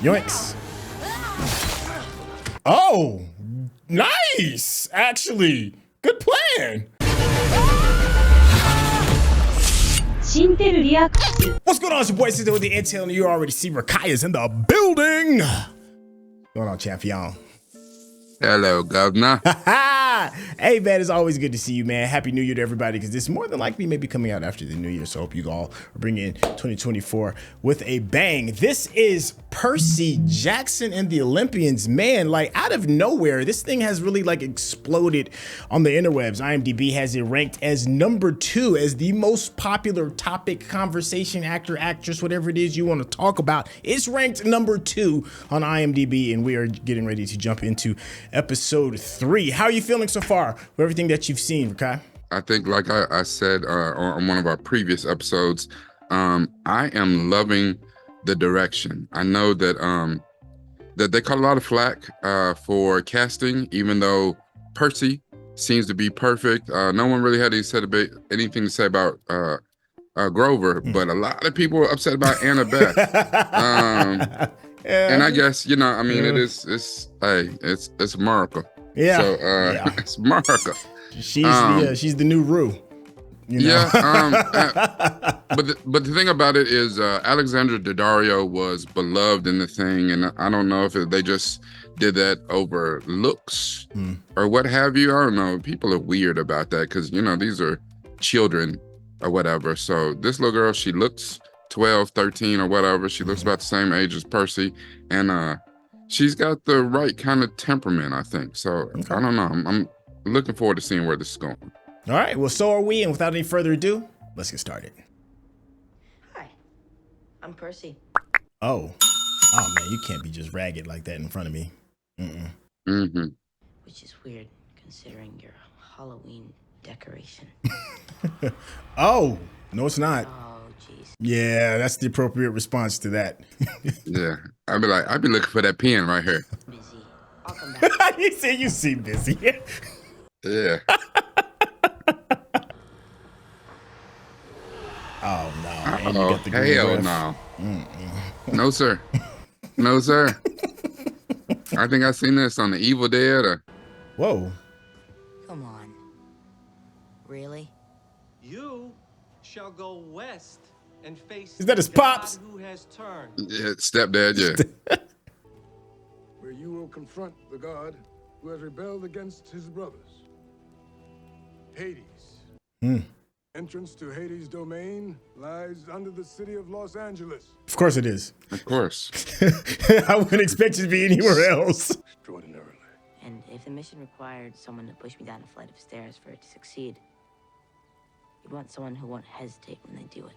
Yoinks. Oh, nice. Actually, good plan. What's going on? It's your boy Sister with the intel, and you already see Rakaya's in the building. What's going on, champion? Hello, governor. Hey, man, it's always good to see you, man. Happy New Year to everybody, because this more than likely may be coming out after the New Year, so I hope you all are bringing in 2024 with a bang. This is Percy Jackson and the Olympians. Man, like, out of nowhere, this thing has really, like, exploded on the interwebs. IMDb has it ranked as number 2 as the most popular topic, conversation, actor, actress, whatever it is you want to talk about. It's ranked number 2 on IMDb, and we are getting ready to jump into episode 3. How are you feeling so far with everything that you've seen, Rakai? I think, like I said on one of our previous episodes, I am loving the direction. I know that that they caught a lot of flack for casting, even though Percy seems to be perfect. No one really had anything to say about Grover, but a lot of people were upset about Annabeth. And I guess, you know, I mean, it's a miracle. Yeah. So it's a miracle. She's the new Rue. You know? Yeah. But the thing about it is, Alexandra Daddario was beloved in the thing, and I don't know if they just did that over looks or what have you. I don't know. People are weird about that because, you know, these are children or whatever. So this little girl, she looks 12, 13 or whatever. She looks about the same age as Percy, and she's got the right kind of temperament, I think. So okay. I don't know. I'm looking forward to seeing where this is going. All right. Well, so are we. And without any further ado, let's get started. Hi, I'm Percy. Oh man, you can't be just ragged like that in front of me. Which is weird considering your Halloween decoration. Oh, no, it's not. Oh, jeez. Yeah, that's the appropriate response to that. Yeah, I'd be looking for that pen right here. Busy. I'll come back. You say you seem busy. Yeah. Oh no. And you got the green hell breath. no. No sir. No sir. I think I seen this on the Evil Dead or. Whoa. Come on. Really? You shall go west and face Is that his the God pops? who has turned. Yeah, stepdad, yeah. Where you will confront the god who has rebelled against his brothers. Hades. Entrance to Hades' domain lies under the city of Los Angeles. Of course it is. Of course. I wouldn't expect you to be anywhere else. Extraordinarily. And if the mission required someone to push me down a flight of stairs for it to succeed, you'd want someone who won't hesitate when they do it.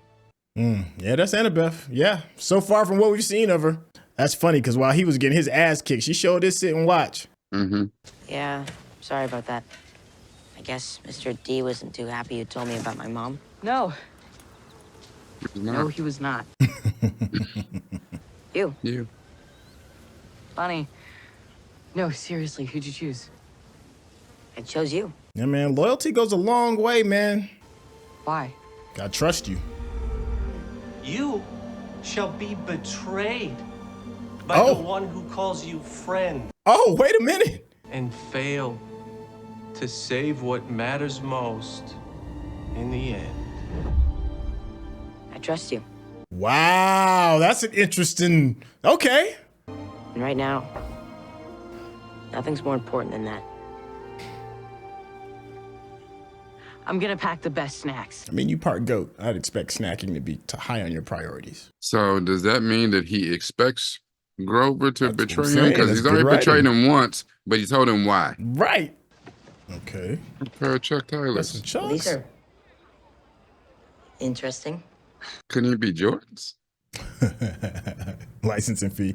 Yeah, that's Annabeth. Yeah, so far from what we've seen of her. That's funny, because while he was getting his ass kicked, she showed this sit and watch. Yeah, sorry about that. I guess Mr. D wasn't too happy you told me about my mom. No. No, he was not. You. You. Funny. No, seriously, who'd you choose? I chose you. Yeah, man, loyalty goes a long way, man. Why? Gotta trust you. You shall be betrayed by the one who calls you friend. Oh, wait a minute. And fail to save what matters most in the end. I trust you. Wow, that's an interesting. Okay. And right now, nothing's more important than that. I'm gonna pack the best snacks. I mean, you part goat. I'd expect snacking to be high on your priorities. So does that mean that he expects Grover to betray him? Because he's That's already good betrayed him once, but he told him why. Right. Okay. A pair of Chuck That's Taylors. some chunks. These are interesting. Couldn't he be Jordans? Licensing fee.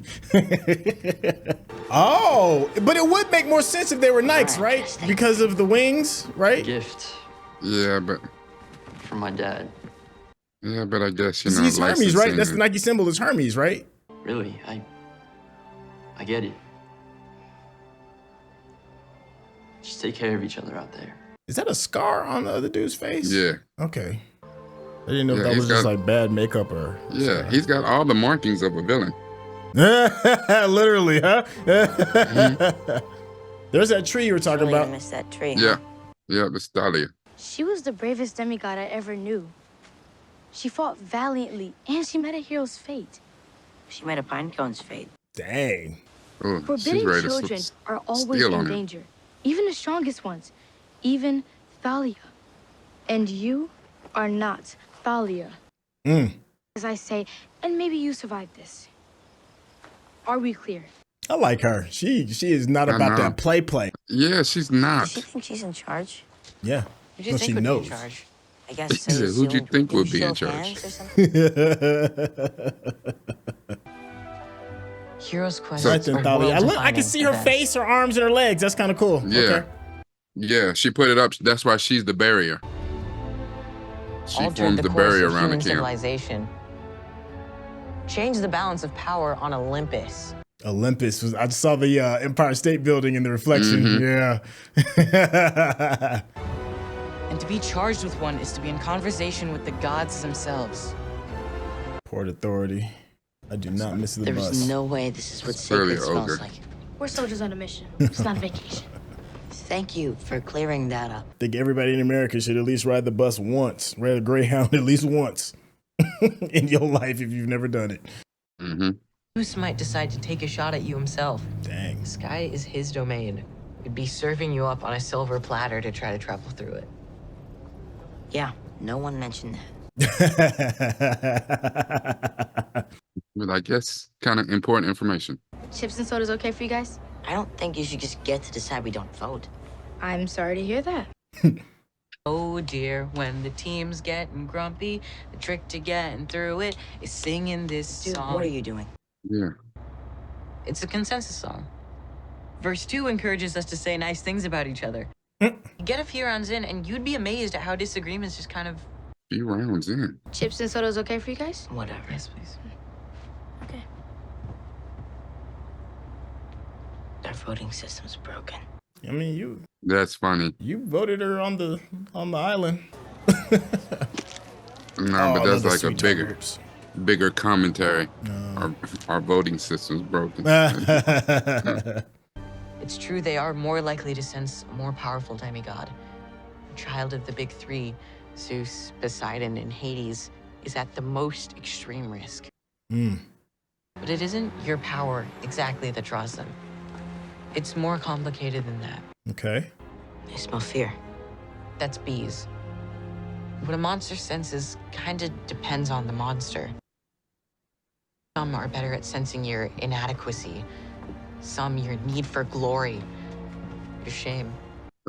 Oh, but it would make more sense if they were Nikes, right? Because of the wings, right? Gift Yeah, but from my dad. I guess, you know, He's Hermes, right? That's the licensing- Nike symbol is Hermes, right? Really, I get it. Just take care of each other out there. Is that a scar on the other dude's face? Yeah. Okay. I didn't know if Yeah, that he's was just got- like bad makeup or. Yeah, he's got all the markings of a villain. Literally, huh? There's that tree you were talking Really gonna about. miss that tree, Yeah, huh? yeah, the Stalia. She was the bravest demigod I ever knew. She fought valiantly, and she met a hero's fate. She met a pinecone's fate. Dang. Oh, she's Forbidden ready to children are always steal in on him. danger, even the strongest ones, even Thalia. And you are not Thalia. As I say, and maybe you survived this. Are we clear? I like her. She is not I about know. that play. Yeah, she's Does not. she think she's in charge? Yeah. Who do you No, think she would knows. be in charge? I guess He said, "Who'd you think would be in charge?" Heroes' quests Right then, are Thalia. I can world-defining see her events. face, her arms, and her legs. That's kind of cool. Yeah. Okay. Yeah, she put it up. That's why she's the barrier. She Altered forms the course barrier of around the human camp. civilization. Changed the balance of power on Olympus. Olympus was. I just saw the Empire State Building in the reflection. Mhm. Yeah. And to be charged with one is to be in conversation with the gods themselves. Port Authority. I do not miss the There's bus. no way this is what Clearly sacred an smells ogre. like. We're soldiers on a mission. It's not a vacation. Thank you for clearing that up. I think everybody in America should at least ride the bus once. Ride a Greyhound at least once in your life if you've never done it. Mm-hmm. Zeus might decide to take a shot at you himself. Dang. The sky is his domain. He'd be serving you up on a silver platter to try to travel through it. Yeah, no one mentioned that. But I guess kind of important information. Chips and soda's okay for you guys? I don't think you should just get to decide we don't vote. I'm sorry to hear that. Oh dear, when the team's getting grumpy, the trick to getting through it is singing this Dude, song. what are you doing? Yeah. It's a consensus song. Verse 2 encourages us to say nice things about each other. Get a few rounds in, and you'd be amazed at how disagreements just kind of... Few rounds in. Chips and soda's okay for you guys? Whatever. Yes, please. Okay. Our voting system's broken. I mean, That's funny. you voted her on the island. No, but that's another like a sweet bigger, words. bigger commentary. Our voting system's broken. It's true, they are more likely to sense a more powerful demigod. The child of the big three, Zeus, Poseidon, and Hades, is at the most extreme risk. But it isn't your power exactly that draws them. It's more complicated than that. Okay. I smell fear. That's bees. What a monster senses kind of depends on the monster. Some are better at sensing your inadequacy. Some your need for glory, your shame.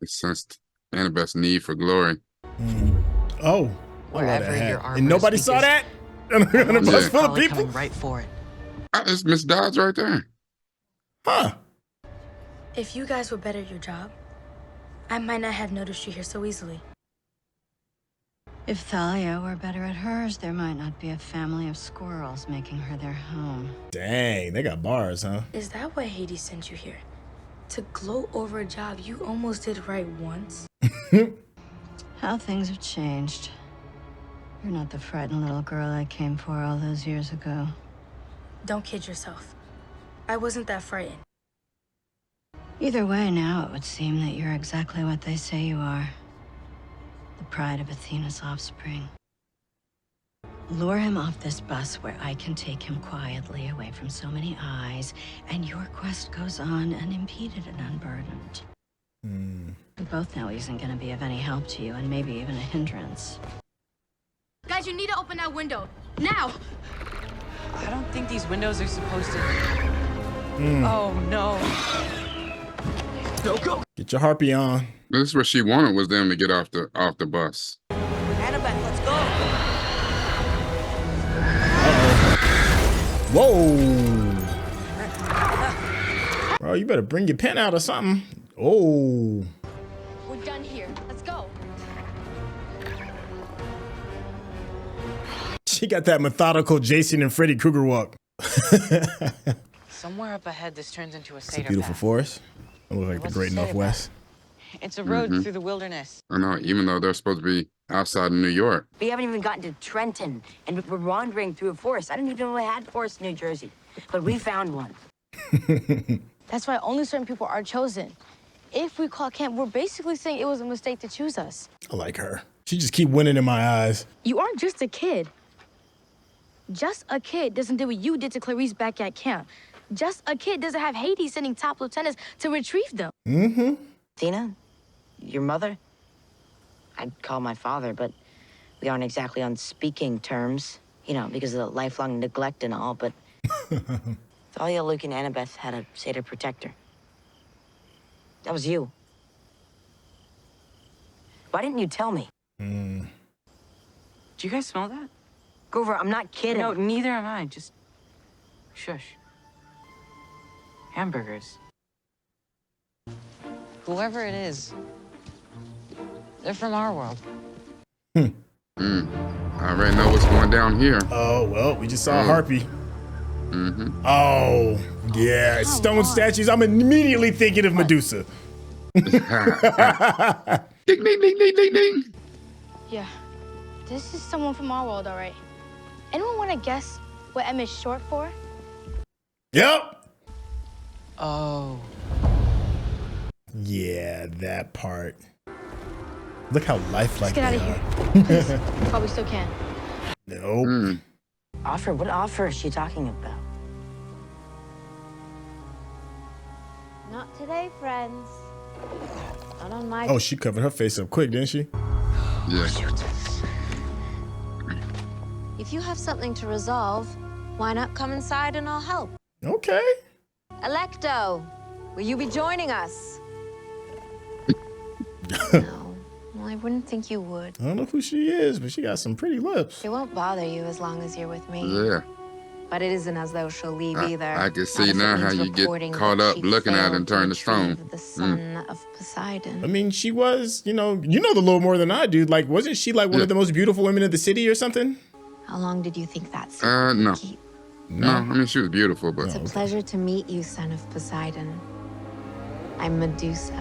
They sensed Annabeth's need for glory. Oh. I love Wherever that hat. your armor And nobody is saw weakest, that? On a bus monster's full of probably people? coming right for it. It's Miss Dodds right there. Huh. If you guys were better at your job, I might not have noticed you here so easily. If Thalia were better at hers, there might not be a family of squirrels making her their home. Dang, they got bars, huh? Is that why Hades sent you here? To gloat over a job you almost did right once? How things have changed. You're not the frightened little girl I came for all those years ago. Don't kid yourself. I wasn't that frightened. Either way, now it would seem that you're exactly what they say you are. The pride of Athena's offspring. Lure him off this bus where I can take him quietly away from so many eyes, and your quest goes on unimpeded and unburdened. We both know he isn't going to be of any help to you, and maybe even a hindrance. Guys, you need to open that window. Now! I don't think these windows are supposed to... Oh, no. Go. Get your harpy on. This is what she wanted, was them to get off the bus. Annabeth, let's go! Whoa. Bro, you better bring your pen out or something. Oh. We're done here. Let's go. She got that methodical Jason and Freddy Krueger walk. Somewhere up ahead, this turns into a It's a Seder beautiful path. forest. It looks like the What's Great the Seder Northwest. It's a road through the wilderness. I know, even though they're supposed to be outside of New York. We haven't even gotten to Trenton, and we're wandering through a forest. I didn't even know they had forests in New Jersey, but we found one. That's why only certain people are chosen. If we call camp, we're basically saying it was a mistake to choose us. I like her. She just keep winning in my eyes. You aren't just a kid. Just a kid doesn't do what you did to Clarice back at camp. Just a kid doesn't have Hades sending top lieutenants to retrieve them. Mm-hmm. Tina, your mother? I'd call my father, but we aren't exactly on speaking terms, you know, because of the lifelong neglect and all, but Thalia, Luke, and Annabeth had a satyr protector. That was you. Why didn't you tell me? Do you guys smell that? Grover, I'm not kidding. No, neither am I. Just shush. Hamburgers. Whoever it is, they're from our world. I already know what's going down here. Oh, well, we just saw a harpy. Oh, yeah. Stone statues. I'm immediately thinking of Medusa. Ding, ding, ding, ding, ding, ding. Yeah, this is someone from our world, all right. Anyone want to guess what M is short for? Yep. Oh. Yeah, that part. Look how lifelike Let's get out they of are. here. Please, while we still can. Nope. Offer? What offer is she talking about? Not today, friends. Not on my... Oh, she covered her face up quick, didn't she? Yeah. If you have something to resolve, why not come inside and I'll help? Okay. Electo, will you be joining us? No. Well, I wouldn't think you would. I don't know who she is, but she got some pretty lips. It won't bother you as long as you're with me. Yeah. But it isn't as though she'll leave either. I can Not see if it now means how you get reporting caught that up she looking at it and failed to turn to stone. retrieve the son of Poseidon. I mean, she was, you know the little more than I do. Like, wasn't she like one of the most beautiful women in the city or something? How long did you think that secret No. would keep? No, I mean, she was beautiful, but... It's a pleasure to meet you, son of Poseidon. I'm Medusa.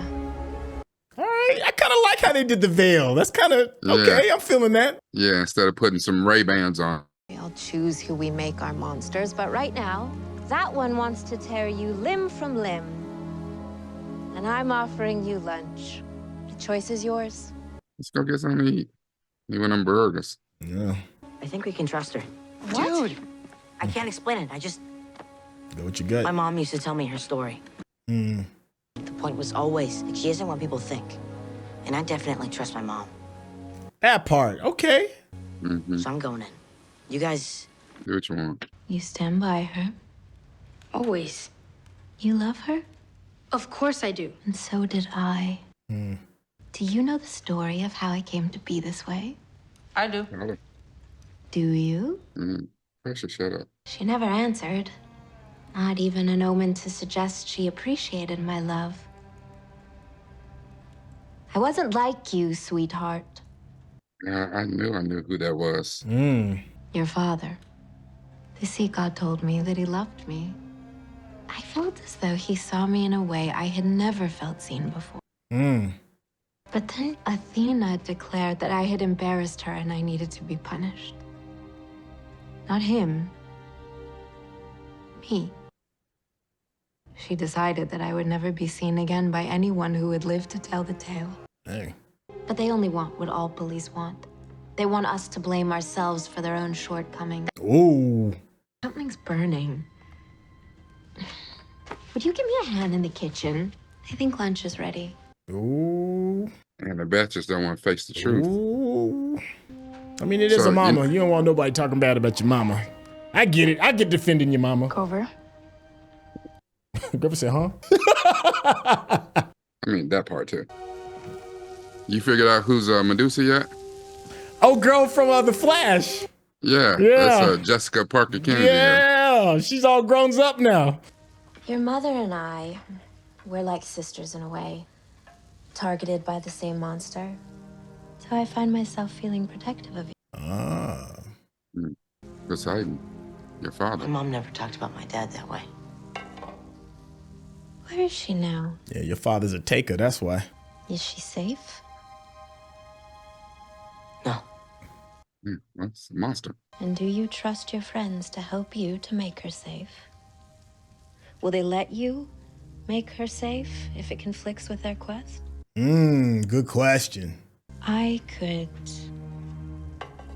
All right, I kind of like how they did the veil. That's kind of, okay, I'm feeling that. Yeah, instead of putting some Ray-Bans on. I'll choose who we make our monsters, but right now, that one wants to tear you limb from limb. And I'm offering you lunch. The choice is yours. Let's go get something to eat. Eat one of them burgers. Yeah. I think we can trust her. What? Dude, I can't explain it. Go what you got. My mom used to tell me her story. Mm. The point was always that she isn't what people think. And I definitely trust my mom. That part, okay. So I'm going in. You guys... Do what you want. You stand by her. Always. You love her? Of course I do. And so did I. Mm. Do you know the story of how I came to be this way? I do. Do you? Percy, shut up. She never answered. Not even an omen to suggest she appreciated my love. I wasn't like you, sweetheart. I knew who that was. Your father. The sea god told me that he loved me. I felt as though he saw me in a way I had never felt seen before. But then Athena declared that I had embarrassed her and I needed to be punished. Not him. Me. She decided that I would never be seen again by anyone who would live to tell the tale. Hey. But they only want what all police want. They want us to blame ourselves for their own shortcomings. Ooh. Something's burning. Would you give me a hand in the kitchen? I think lunch is ready. Ooh. And the Baptists don't want to face the truth. Ooh. I mean, it is So, a mama. You don't want nobody talking bad about your mama. I get it. I get defending your mama. Grover. Grover said, huh? I mean, that part too. You figured out who's Medusa yet? Oh, girl from The Flash. Yeah. Yeah. That's Jessica Parker Kennedy. Yeah, she's all grown up now. Your mother and I, we're like sisters in a way. Targeted by the same monster. So I find myself feeling protective of you. Ah. Poseidon, your father. My mom never talked about my dad that way. Where is she now? Yeah, your father's a taker, that's why. Is she safe? That's a monster. And do you trust your friends to help you to make her safe? Will they let you make her safe if it conflicts with their quest? Good question. I could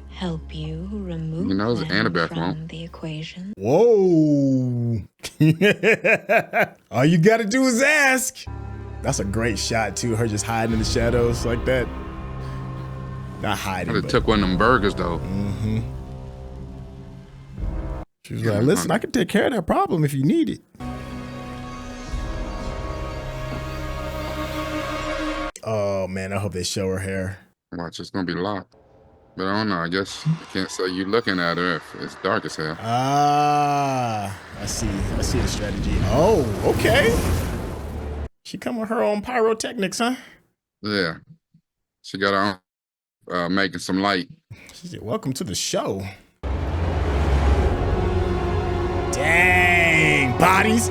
help you remove You know, them Annabeth from won't. the equation. Whoa. All you gotta do is ask. That's a great shot too. Her just hiding in the shadows like that. Not hiding. It took one of them burgers though. She was like, listen, I can take care of that problem if you need it. Oh man, I hope they show her hair. Watch, it's gonna be locked. But I don't know. I guess I can't say you looking at her if it's dark as hell. Ah, I see the strategy. Oh, okay. She come with her own pyrotechnics, huh? Yeah. She got her own making some light. She said, welcome to the show. Dang, bodies.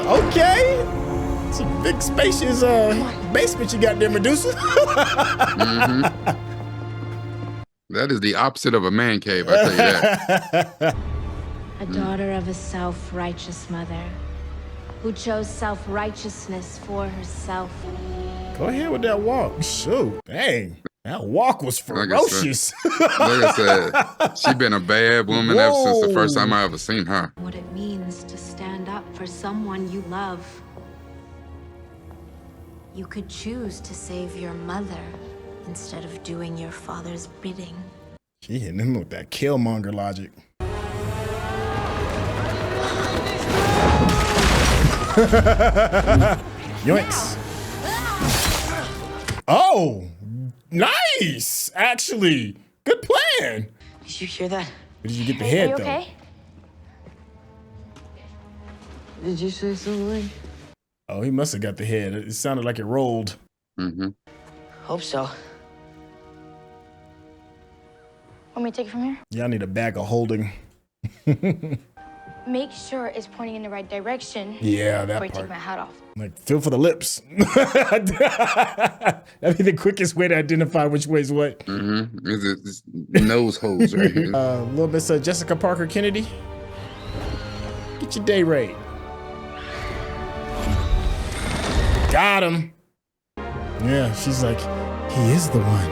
Okay. It's a big spacious basement you got there, Medusa. That is the opposite of a man cave, I tell you that. A daughter of a self-righteous mother who chose self-righteousness for herself. Go ahead with that walk. Shoot, dang. That walk was Like ferocious. I said, she been a bad woman ever since the first time I ever seen her. What it means to stand up for someone you love. You could choose to save your mother instead of doing your father's bidding. She hitting him with that Killmonger logic. Yoinks. Oh, nice. Actually, good plan. Did you hear that? Where did you get the head, Are you though? okay? Did you say something? Oh, he must have got the head. It sounded like it rolled. Hope so. Want me to take it from here? Y'all need a bag of holding. Make sure it's pointing in the right direction. Yeah, that before you part. take my hat off. Like, feel for the lips. That'd be the quickest way to identify which way's what. It's nose holes right here. A little bit of Jessica Parker Kennedy. Get your day rate. Got him. Yeah, she's like, he is the one.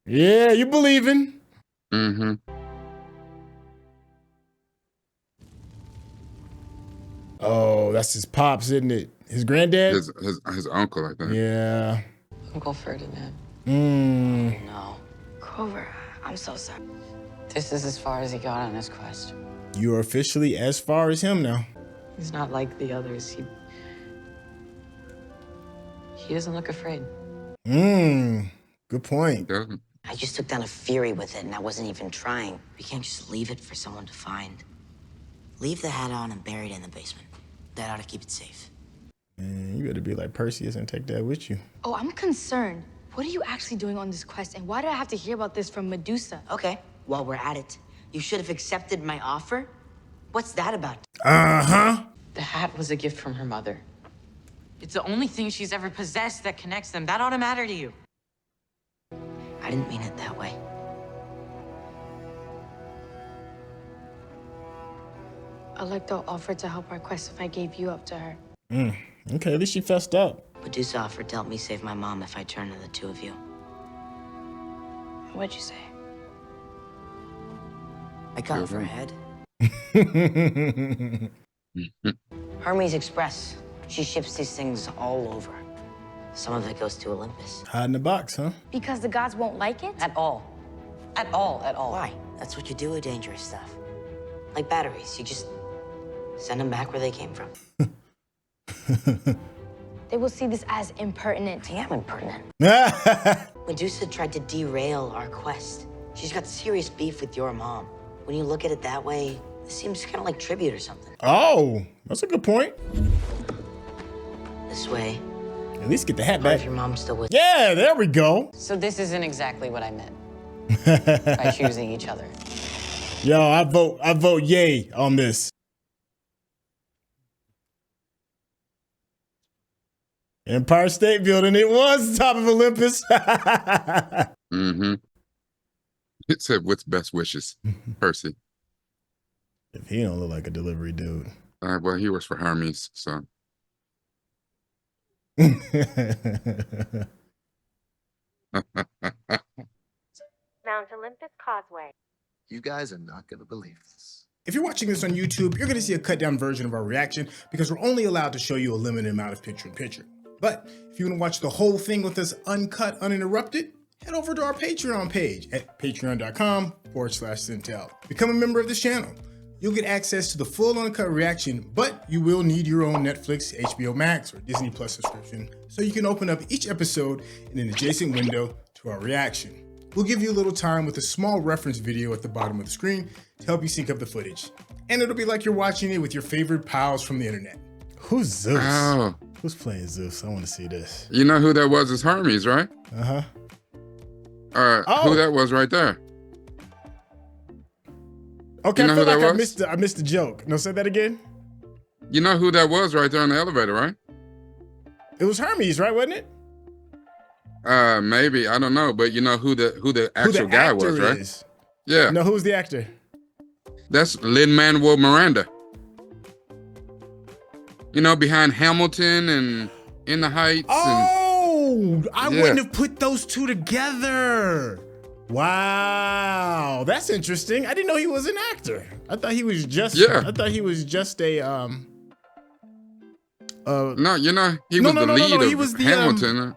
Yeah, you believing. Oh, that's his pops, isn't it? His granddad? His uncle, I think. Yeah. Uncle Ferdinand. No. Grover, I'm so sorry. This is as far as he got on his quest. You are officially as far as him now. He's not like the others. He doesn't look afraid. Good point. I just took down a Fury with it, and I wasn't even trying. We can't just leave it for someone to find. Leave the hat on and bury it in the basement. That ought to keep it safe. Man, you better be like Perseus and take that with you. Oh, I'm concerned. What are you actually doing on this quest, and why do I have to hear about this from Medusa? Okay, while we're at it, you should have accepted my offer. What's that about? The hat was a gift from her mother. It's the only thing she's ever possessed that connects them. That ought to matter to you. I didn't mean it that way. Alecto offered to help our quest if I gave you up to her. Okay, at least she fessed up. Medusa offered to help me save my mom if I turned to the two of you. What'd you say? I cut off her head. Hermes Express. She ships these things all over. Some of it goes to Olympus. Hide in the box, huh? Because the gods won't like it? At all. At all. Why? That's what you do with dangerous stuff. Like batteries. You just send them back where they came from. They will see this as impertinent. I am impertinent. Medusa tried to derail our quest. She's got serious beef with your mom. When you look at it that way, it seems kind of like tribute or something. Oh, that's a good point. This way. At least get the hat What if back. your mom's still with Yeah, there we go. So this isn't exactly what I meant by choosing each other. Yo, I vote yay on this. Empire State Building. It was the top of Olympus. Mm-hmm. It said, "With best wishes, Percy." If he don't look like a delivery dude. Well, he works for Hermes, so. Mount Olympus Causeway. You guys are not going to believe this. If you're watching this on YouTube, you're going to see a cut down version of our reaction because we're only allowed to show you a limited amount of picture-in-picture. But if you want to watch the whole thing with us uncut, uninterrupted, head over to our Patreon page at patreon.com/Centel. Become a member of this channel. You'll get access to the full uncut reaction, but you will need your own Netflix, HBO Max, or Disney Plus subscription so you can open up each episode in an adjacent window to our reaction. We'll give you a little time with a small reference video at the bottom of the screen to help you sync up the footage. And it'll be like you're watching it with your favorite pals from the internet. Who's Zeus? Oh. Who's playing Zeus? I want to see this. You know who that was? Is Hermes, right? Uh-huh. Who that was right there? Okay, you know I feel like I missed the joke. No, say that again. You know who that was right there in the elevator, right? It was Hermes, right? Wasn't it? Maybe, I don't know, but you know who the actual guy was, right? Is. Yeah. No, who's the actor? That's Lin-Manuel Miranda. You know, behind Hamilton and In the Heights. Oh, I wouldn't have put those two together. Wow, that's interesting. I didn't know he was an actor. I thought he was just. Yeah. I thought he was just a. No, you know he was the lead of Hamilton.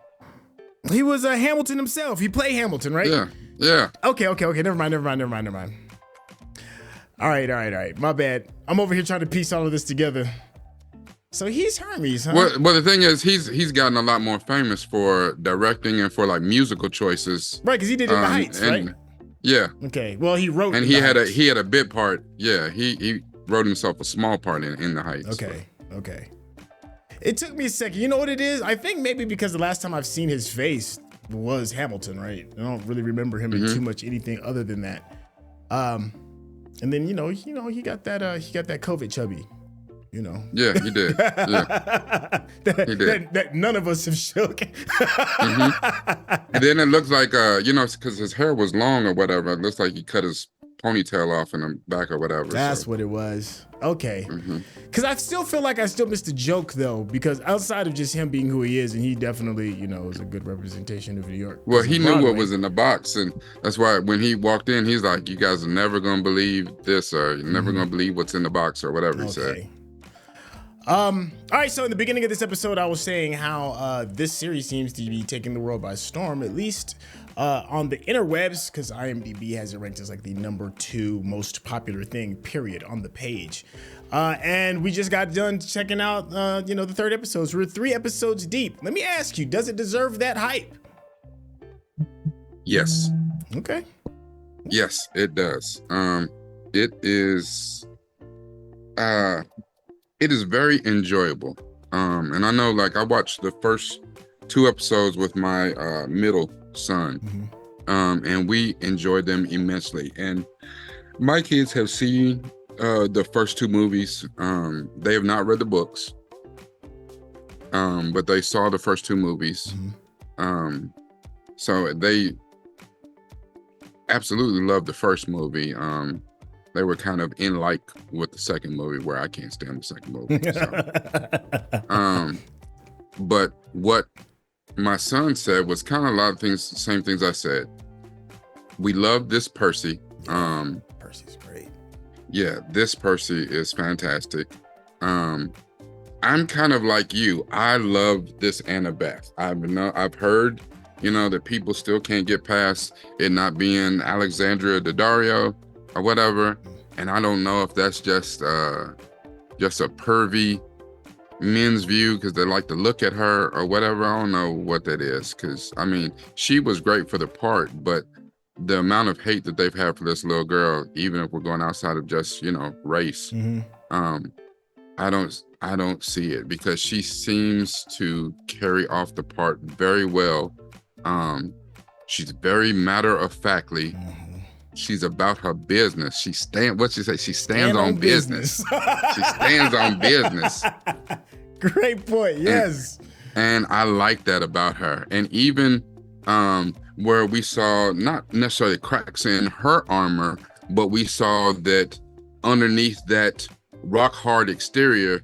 He was Hamilton himself. He played Hamilton, right? Yeah. Yeah. Okay. Never mind. All right. My bad. I'm over here trying to piece all of this together. So he's Hermes, huh? Well, the thing is, he's gotten a lot more famous for directing and for like musical choices. Right, because he did In the Heights, right? Yeah. Okay. Well, he wrote. And he had a bit part. Yeah, he wrote himself a small part in the Heights. Okay. It took me a second. You know what it is? I think maybe because the last time I've seen his face was Hamilton, right? I don't really remember him in too much anything other than that. And then he got that COVID chubby. You know. Yeah, he did. Yeah. He did. That none of us have shook. And then it looks like because his hair was long or whatever. It looks like he cut his ponytail off in the back or whatever. That's what it was. Okay. Because I still feel like I still missed a joke though, because outside of just him being who he is, and he definitely, is a good representation of New York. Well, he knew what was in the box, and that's why when he walked in, he's like, "You guys are never gonna believe this, or you're never gonna believe what's in the box, or whatever he said." All right, so in the beginning of this episode, I was saying how this series seems to be taking the world by storm, at least on the interwebs, because IMDb has it ranked as like the #2 most popular thing, period, on the page. And we just got done checking out, the third episode. So we're 3 episodes deep. Let me ask you, does it deserve that hype? Yes. Okay. Yes, it does. It is very enjoyable. And I know, like, I watched the first 2 episodes with my middle son, and we enjoyed them immensely. And my kids have seen the first 2 movies. They have not read the books, but they saw the first 2 movies. So they absolutely loved the first movie. They were kind of in like with the second movie, where I can't stand the second movie. So. But what my son said was kind of a lot of things, same things I said. We love this Percy. Percy's great. Yeah, this Percy is fantastic. I'm kind of like you. I love this Annabeth. I've heard, that people still can't get past it not being Alexandria Daddario or whatever, and I don't know if that's just a pervy men's view because they like to look at her or whatever. I don't know what that is, because she was great for the part, but the amount of hate that they've had for this little girl, even if we're going outside of just race, I don't see it, because she seems to carry off the part very well. She's very matter-of-factly. She's about her business. She stands on business. She stands on business. Great point. Yes. And I like that about her. And even where we saw not necessarily cracks in her armor, but we saw that underneath that rock hard exterior,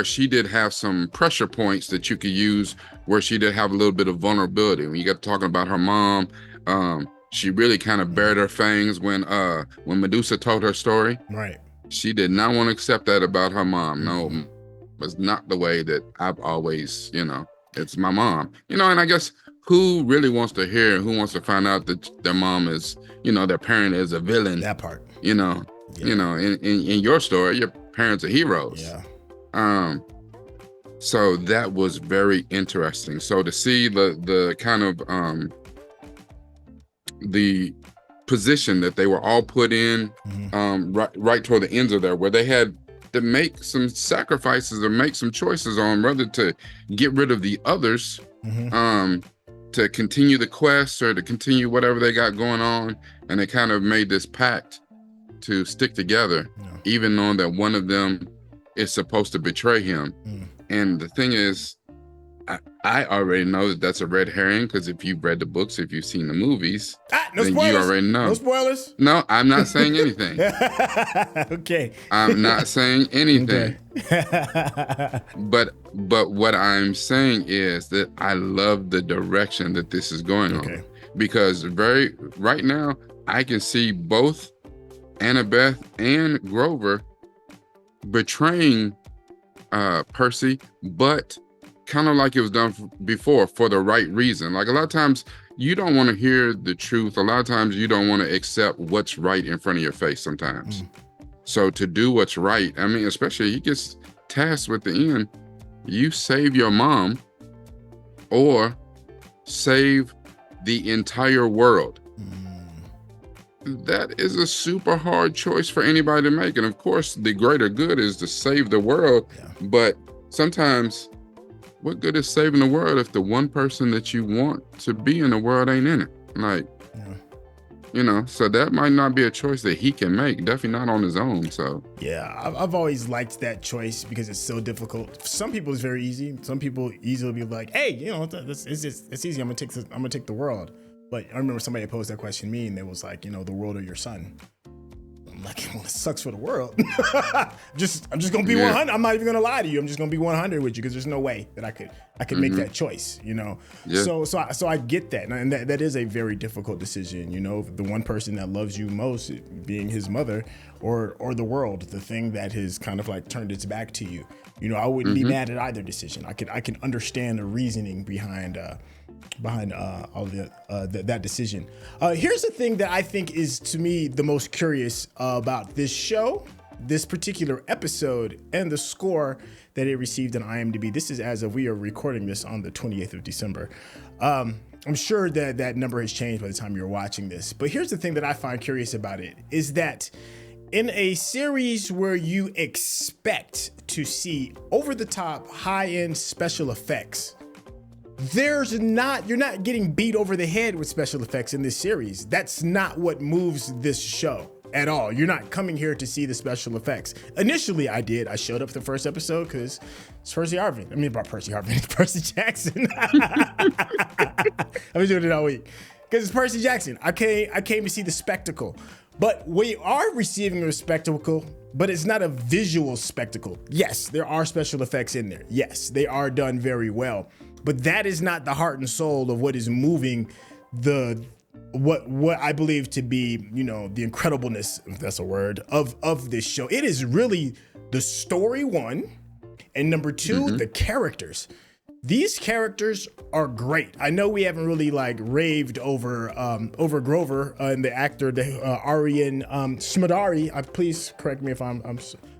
she did have some pressure points that you could use, where she did have a little bit of vulnerability. When you got talking about her mom, she really kind of bared her fangs when Medusa told her story. Right. She did not want to accept that about her mom. No, was not the way that I've always, it's my mom. And I guess who really wants to hear, who wants to find out that their mom is, their parent is a villain? That part. In your story, your parents are heroes. Yeah. So that was very interesting. So to see the kind of the position that they were all put in, right toward the ends of there, where they had to make some sacrifices or make some choices on whether to get rid of the others, to continue the quest or to continue whatever they got going on. And they kind of made this pact to stick together, even knowing that one of them is supposed to betray him. And the thing is, I already know that that's a red herring, because if you've read the books, if you've seen the movies, no then spoilers. you already know. No spoilers. No, I'm not saying anything. Okay. I'm not saying anything. Okay. But what I'm saying is that I love the direction that this is going on, because right now I can see both Annabeth and Grover betraying Percy, but kind of like it was done before, for the right reason. Like, a lot of times you don't want to hear the truth. A lot of times you don't want to accept what's right in front of your face sometimes. So to do what's right, I mean, especially he gets tasked with the end, you save your mom or save the entire world. That is a super hard choice for anybody to make. And of course, the greater good is to save the world. But sometimes, what good is saving the world if the one person that you want to be in the world ain't in it? Like, so that might not be a choice that he can make. Definitely not on his own. So yeah, I've always liked that choice because it's so difficult. For some people, it's very easy. Some people easily be like, "Hey, it's easy. I'm gonna take the world." But I remember somebody posed that question to me, and it was like, the world or your son. I'm like, well, it sucks for the world. I'm just gonna be 100. I'm not even gonna lie to you. I'm just gonna be 100 with you, because there's no way that I could make that choice. So I get that, and that is a very difficult decision. The one person that loves you most being his mother, or the world, the thing that has kind of like turned its back to you. I wouldn't be mad at either decision. I can understand the reasoning behind all that decision. Here's the thing that I think is, to me, the most curious about this show, this particular episode, and the score that it received on IMDb. This is as of we are recording this on the 28th of December. I'm sure that number has changed by the time you're watching this. But here's the thing that I find curious about it, is that in a series where you expect to see over-the-top, high-end special effects, you're not getting beat over the head with special effects in this series. That's not what moves this show at all. You're not coming here to see the special effects. Initially, I showed up for the first episode because it's Percy Jackson. I've been doing it all week because it's Percy Jackson. I came to see the spectacle. But we are receiving a spectacle, but it's not a visual spectacle. Yes, there are special effects in there. Yes, they are done very well. But that is not the heart and soul of what is moving what I believe to be, the incredibleness, if that's a word, of this show. It is really the story, one, and number two, the characters. These characters are great. I know we haven't really raved over Grover and the actor, Aryan Smadari. Please correct me if I'm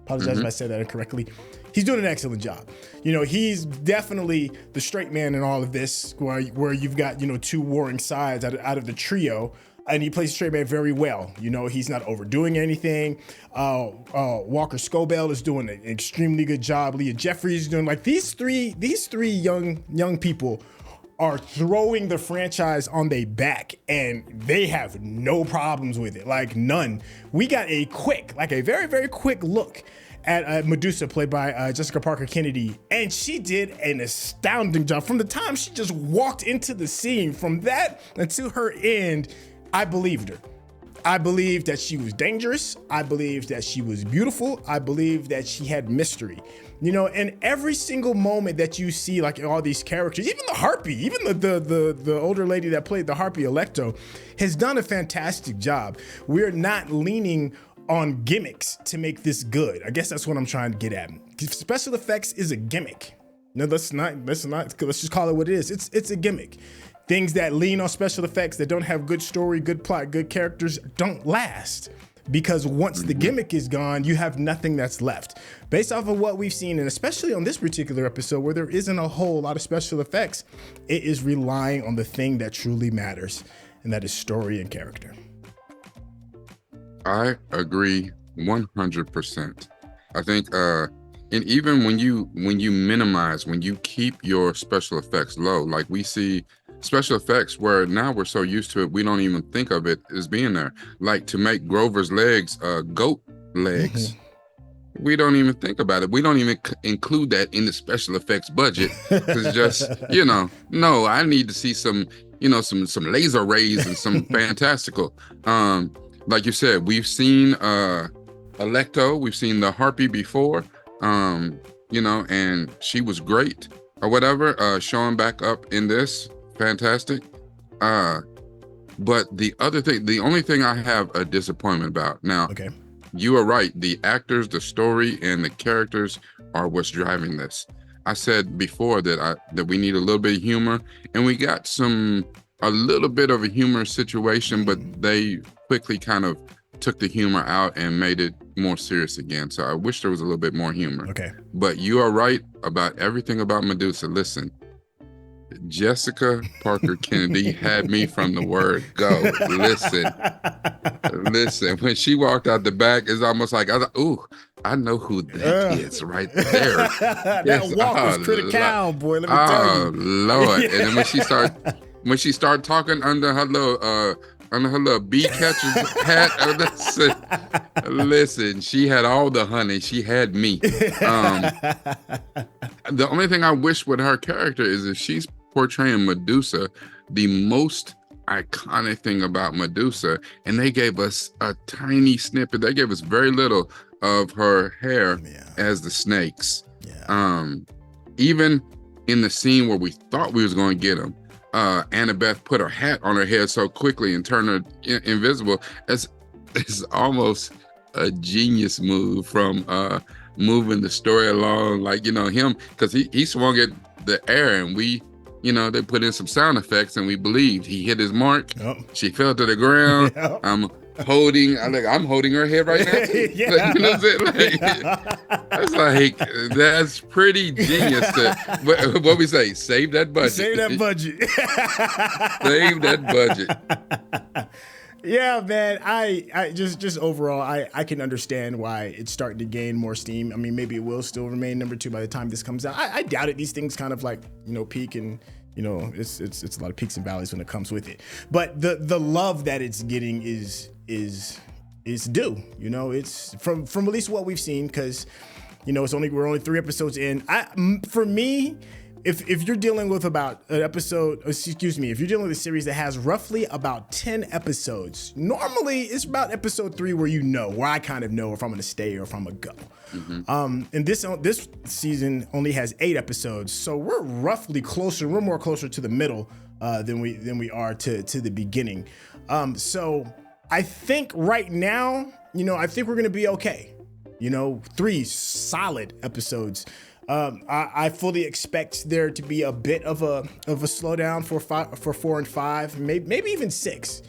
apologize if I said that incorrectly. He's doing an excellent job. He's definitely the straight man in all of this, where you've got, two warring sides out of the trio, and he plays straight man very well. He's not overdoing anything. Walker Scobell is doing an extremely good job. Leah Jeffries is doing these three young people are throwing the franchise on their back, and they have no problems with it, none. We got a very, very quick look at Medusa, played by Jessica Parker Kennedy, and she did an astounding job. From the time she just walked into the scene, from that until her end, I believed her. I believed that she was dangerous. I believed that she was beautiful. I believed that she had mystery. You know, and every single moment that you see, like all these characters, even the Harpy, even the older lady that played the Harpy Electo, has done a fantastic job. We're not leaning on gimmicks to make this good. I guess that's what I'm trying to get at. Special effects is a gimmick. No, let's just call it what it is. It's a gimmick. Things that lean on special effects that don't have good story, good plot, good characters don't last. Because once the gimmick is gone, you have nothing that's left. Based off of what we've seen, and especially on this particular episode where there isn't a whole lot of special effects, it is relying on the thing that truly matters, and that is story and character. I agree 100%. I think, and even when you minimize, when you keep your special effects low, like we see special effects where now we're so used to it, we don't even think of it as being there. Like to make Grover's legs goat legs. We don't even think about it. We don't even include that in the special effects budget. It's just, no, I need to see some laser rays and some fantastical. Like you said, we've seen Electo, we've seen the Harpy before, and she was great or whatever, showing back up in this. Fantastic. But the only thing I have a disappointment about now, okay, you are right. The actors, the story, and the characters are what's driving this. I said before that we need a little bit of humor, and we got a little bit of a humor situation, but they quickly kind of took the humor out and made it more serious again. So I wish there was a little bit more humor. Okay. But you are right about everything about Medusa. Listen, Jessica Parker Kennedy had me from the word go. Listen. When she walked out the back, it's almost like I thought, ooh, I know who that is right there. That walk was critical, boy. Let me tell you. Oh Lord! And then when she started talking under her little bee catcher's hat, listen, she had all the honey. She had me. The only thing I wish with her character is if she's portraying Medusa, the most iconic thing about Medusa, and they gave us a tiny snippet. They gave us very little of her hair as the snakes. Even in the scene where we thought we was going to get them, Annabeth put her hat on her head so quickly and turned her invisible. It's almost a genius move from moving the story along, like him, because he swung at the air and we they put in some sound effects and we believed he hit his mark. She fell to the ground. I'm holding her head right now. Like, what I'm saying? That's pretty genius. What we say, save that budget. Save that budget. Save that budget. Yeah, man. I just overall, I can understand why it's starting to gain more steam. I mean, maybe it will still remain number 2 by the time this comes out. I doubt it. These things kind of like peak, and it's a lot of peaks and valleys when it comes with it. But the love that it's getting is due. It's from at least what we've seen, because we're only 3 episodes in. For me, if you're dealing with if you're dealing with a series that has roughly about 10 episodes, normally it's about episode 3 where I kind of know if I'm going to stay or if I'm going to go. And this season only has 8 episodes, so we're roughly closer. We're more closer to the middle than we are to the beginning. So I think right now, I think we're going to be okay. 3 solid episodes. I fully expect there to be a bit of a slowdown for 4 and 5, maybe even 6.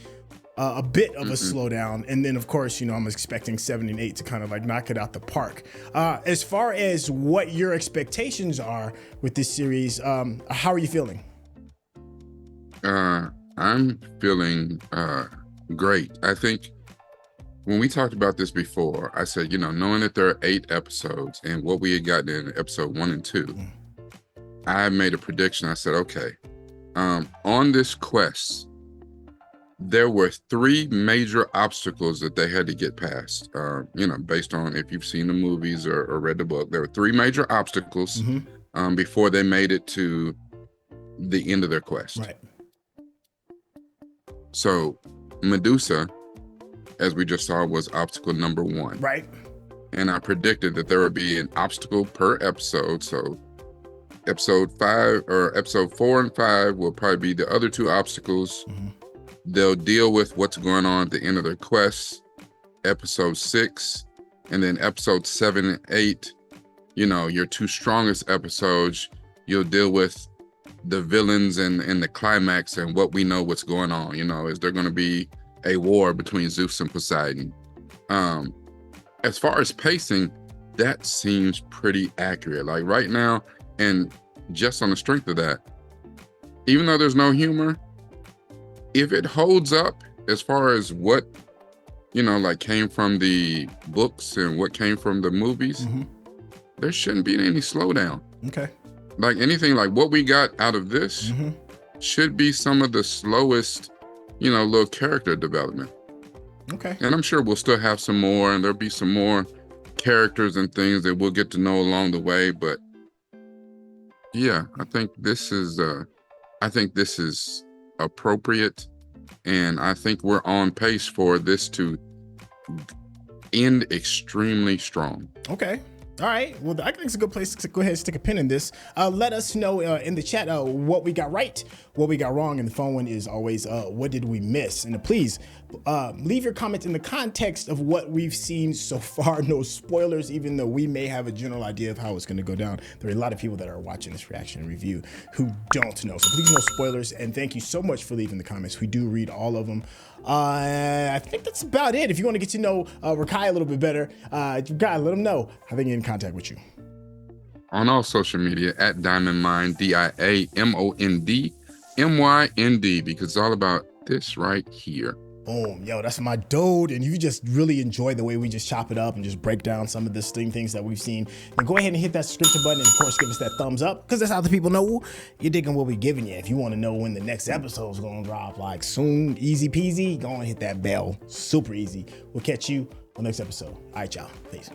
A bit of a slowdown, and then of course I'm expecting 7 and 8 to kind of like knock it out the park. As far as what your expectations are with this series, how are you feeling? I'm feeling great. I think when we talked about this before, I said, knowing that there are 8 episodes and what we had gotten in episode 1 and 2, I made a prediction. I said, okay, on this quest, there were 3 major obstacles that they had to get past. Based on if you've seen the movies or read the book, there were 3 major obstacles before they made it to the end of their quest. Right. So Medusa, as we just saw, was obstacle number 1. Right. And I predicted that there would be an obstacle per episode. So episode 4 and 5 will probably be the other 2 obstacles. They'll deal with what's going on at the end of their quest. Episode 6, and then episode 7 and 8, your 2 strongest episodes, you'll deal with the villains and the climax and what we know what's going on. Is there going to be a war between Zeus and Poseidon? As far as pacing, that seems pretty accurate. Like right now, and just on the strength of that, even though there's no humor, if it holds up as far as what, came from the books and what came from the movies, there shouldn't be any slowdown. Okay. Like anything like what we got out of this should be some of the slowest, little character development. Okay. And I'm sure we'll still have some more, and there'll be some more characters and things that we'll get to know along the way. But yeah, I think this is appropriate, and I think we're on pace for this to end extremely strong. Okay. All right. Well, I think it's a good place to go ahead and stick a pin in this. Let us know in the chat what we got right, what we got wrong. And the phone one is always, what did we miss? And please leave your comments in the context of what we've seen so far. No spoilers, even though we may have a general idea of how it's going to go down. There are a lot of people that are watching this reaction and review who don't know. So please no spoilers. And thank you so much for leaving the comments. We do read all of them. I think that's about it. If you want to get to know Rakai a little bit better, Rakai, let them know how they get in contact with you. On all social media at DiamondMynd, DiamondMynd, because it's all about this right here. Boom. Yo, that's my dude. And if you just really enjoy the way we just chop it up and just break down some of this things that we've seen, then go ahead and hit that subscription button, and of course give us that thumbs up, because that's how the people know you're digging what we're giving you. If you want to know when the next episode's gonna drop, like soon, easy peasy, go and hit that bell. Super easy. We'll catch you on the next episode. All right, y'all. Peace.